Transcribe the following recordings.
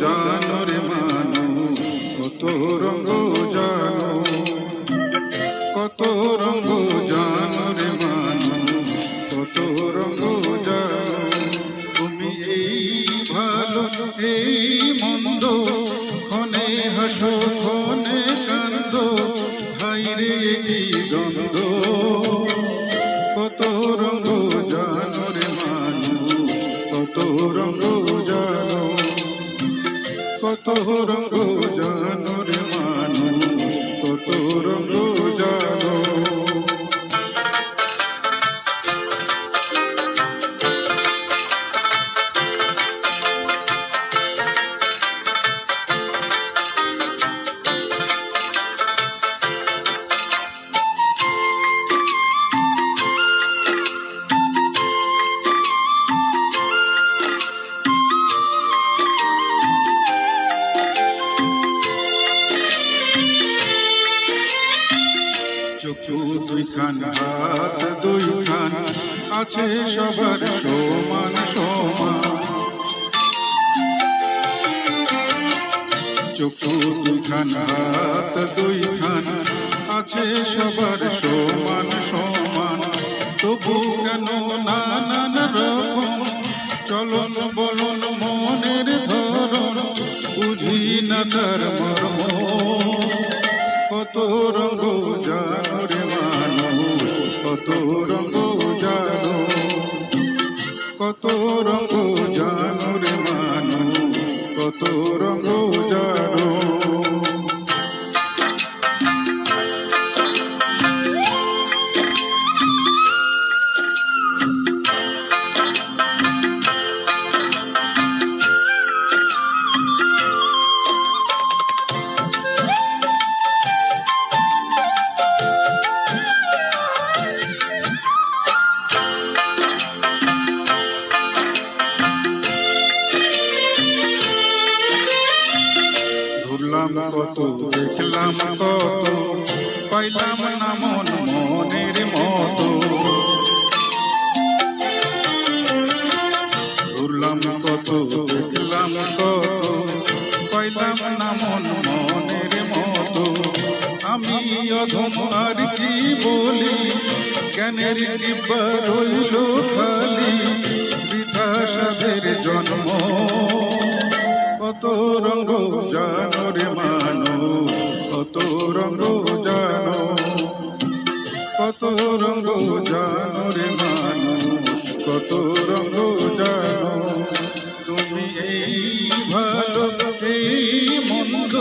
জানো রে মানুষ, কত রঙ্গ জানো, কত রঙ্গ জানো রে মানুষ, কত রঙ্গ জানো। তুমি এই ভালো এই মন্দ, ক্ষণে হাসো ক্ষণে কান্দো, হাইরে কি দ্বন্দ্ব। কত রঙ্গ জানো রে মানুষ, কত রঙ্গ জানো, কত রঙ্গ জানো রে মানুষ, কত রঙ্গ জানো। চক্ষু দুইখান হাত দুইখান আছে সবার সমান সমান। চক্ষু দুইখান হাত দুইখান আছে সবার সমান সমান। তবু কেন নানান রকম চলন বলন মনের ধরন, বুঝি না তার মর্ম। কত রঙ্গ জানো রে মানুষ, কত রঙ্গ জানো, কত রঙ্গ জানো রে মানুষ, কত রঙ্গ জানো। ঘুরলাম কত দেখলাম কত, পাইলাম না মন মনের মতো। ঘুরলাম কত দেখলাম কত, পাইলাম না মন মনের মতো। আমি অধম আর কি বলি, জ্ঞানের ডিব্বা রইল খালি, বৃথা সাধের জন্ম। কত রঙ্গ জানো রে মানুষ, কত রঙ্গ জানো, কত রঙ্গ জানো রে মানুষ, কত রঙ্গ জানো। তুমি এই ভালো এই মন্দ,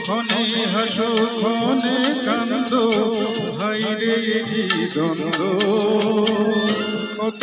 ক্ষণে হাসো ক্ষণে কান্দো, হাইরে কি দ্বন্দ্ব। কত